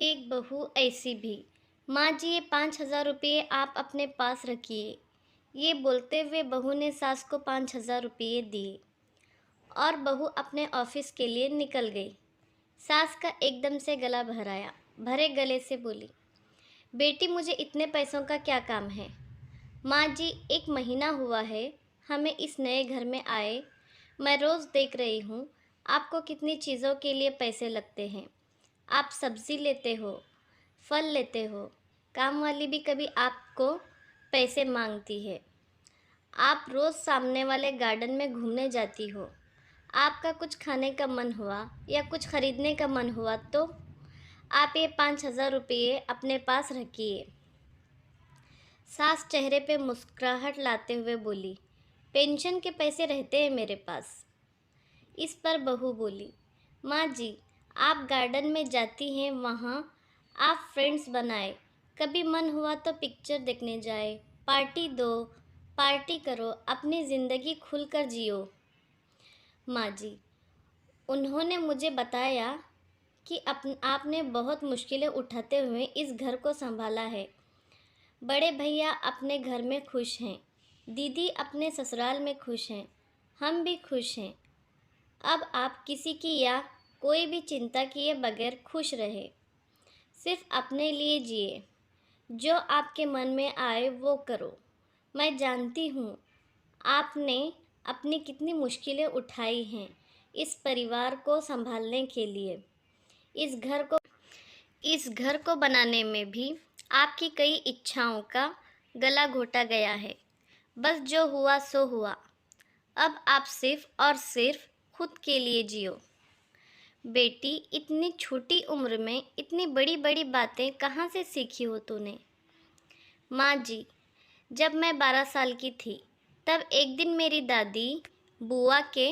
एक बहू ऐसी भी। माँ जी, ये 5,000 रुपये आप अपने पास रखिए। ये बोलते हुए बहू ने सास को 5,000 रुपये दिए और बहू अपने ऑफिस के लिए निकल गई। सास का एकदम से गला भर आया। भरे गले से बोली, बेटी मुझे इतने पैसों का क्या काम है। माँ जी, 1 महीना हुआ है हमें इस नए घर में आए। मैं रोज़ देख रही हूँ आपको कितनी चीज़ों के लिए पैसे लगते हैं। आप सब्ज़ी लेते हो, फल लेते हो, काम वाली भी कभी आपको पैसे मांगती है। आप रोज़ सामने वाले गार्डन में घूमने जाती हो। आपका कुछ खाने का मन हुआ या कुछ खरीदने का मन हुआ तो आप ये 5,000 रुपये अपने पास रखिए। सास चेहरे पे मुस्कुराहट लाते हुए बोली, पेंशन के पैसे रहते हैं मेरे पास। इस पर बहू बोली, माँ जी, आप गार्डन में जाती हैं, वहाँ आप फ्रेंड्स बनाए, कभी मन हुआ तो पिक्चर देखने जाए, पार्टी दो, पार्टी करो, अपनी ज़िंदगी खुलकर जियो। माँ जी, उन्होंने मुझे बताया कि आपने बहुत मुश्किलें उठाते हुए इस घर को संभाला है। बड़े भैया अपने घर में खुश हैं, दीदी अपने ससुराल में खुश हैं, हम भी खुश हैं। अब आप किसी की या कोई भी चिंता किए बगैर खुश रहे, सिर्फ अपने लिए जिए, जो आपके मन में आए वो करो। मैं जानती हूँ आपने अपनी कितनी मुश्किलें उठाई हैं इस परिवार को संभालने के लिए। इस घर को बनाने में भी आपकी कई इच्छाओं का गला घोटा गया है। बस जो हुआ सो हुआ। अब आप सिर्फ और सिर्फ खुद के लिए जियो। बेटी, इतनी छोटी उम्र में इतनी बड़ी बड़ी बातें कहाँ से सीखी हो तूने। माँ जी, जब मैं 12 साल की थी तब एक दिन मेरी दादी बुआ के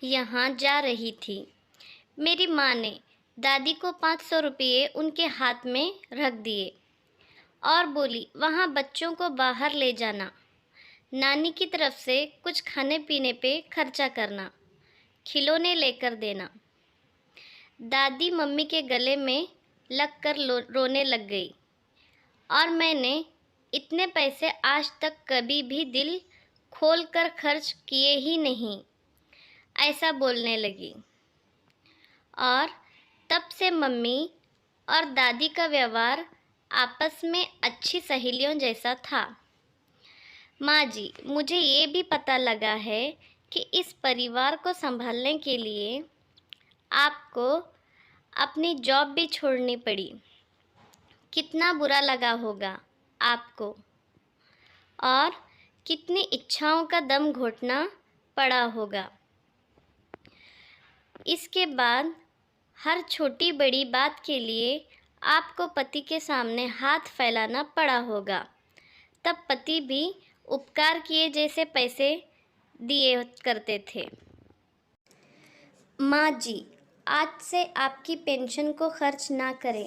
यहाँ जा रही थी। मेरी माँ ने दादी को 500 रुपये उनके हाथ में रख दिए और बोली, वहाँ बच्चों को बाहर ले जाना, नानी की तरफ से कुछ खाने पीने पे खर्चा करना, खिलौने लेकर देना। दादी मम्मी के गले में लगकर रोने लग गई और मैंने इतने पैसे आज तक कभी भी दिल खोल कर खर्च किए ही नहीं, ऐसा बोलने लगी। और तब से मम्मी और दादी का व्यवहार आपस में अच्छी सहेलियों जैसा था। माँ जी, मुझे ये भी पता लगा है कि इस परिवार को संभालने के लिए आपको अपनी जॉब भी छोड़नी पड़ी। कितना बुरा लगा होगा आपको और कितनी इच्छाओं का दम घोटना पड़ा होगा। इसके बाद हर छोटी बड़ी बात के लिए आपको पति के सामने हाथ फैलाना पड़ा होगा। तब पति भी उपकार किए जैसे पैसे दिए करते थे। माँ जी, आज से आपकी पेंशन को खर्च ना करें।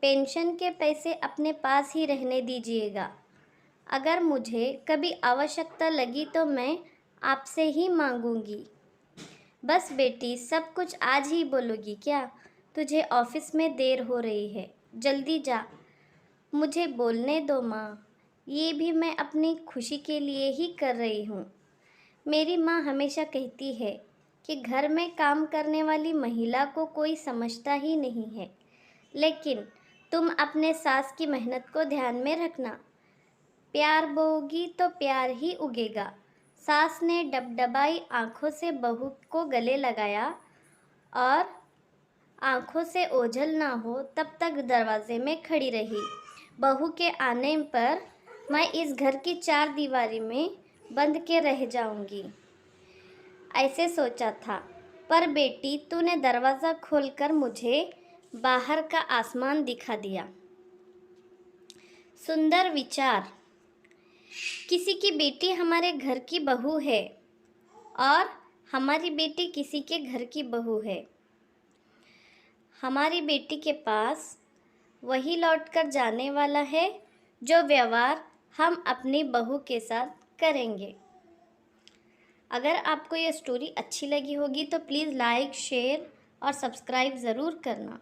पेंशन के पैसे अपने पास ही रहने दीजिएगा। अगर मुझे कभी आवश्यकता लगी तो मैं आपसे ही मांगूंगी। बस बेटी, सब कुछ आज ही बोलोगी क्या? तुझे ऑफिस में देर हो रही है, जल्दी जा। मुझे बोलने दो माँ, ये भी मैं अपनी खुशी के लिए ही कर रही हूँ। मेरी माँ हमेशा कहती है कि घर में काम करने वाली महिला को कोई समझता ही नहीं है, लेकिन तुम अपने सास की मेहनत को ध्यान में रखना। प्यार बोओगी तो प्यार ही उगेगा। सास ने डबडबाई आंखों से बहू को गले लगाया और आंखों से ओझल ना हो तब तक दरवाजे में खड़ी रही। बहू के आने पर मैं इस घर की 4 दीवारी में बंद के रह जाऊंगी, ऐसे सोचा था। पर बेटी, तूने दरवाज़ा खोलकर मुझे बाहर का आसमान दिखा दिया। सुंदर विचार। किसी की बेटी हमारे घर की बहू है और हमारी बेटी किसी के घर की बहू है। हमारी बेटी के पास वही लौट कर जाने वाला है जो व्यवहार हम अपनी बहू के साथ करेंगे। अगर आपको ये स्टोरी अच्छी लगी होगी तो प्लीज़ लाइक, शेयर और सब्सक्राइब ज़रूर करना।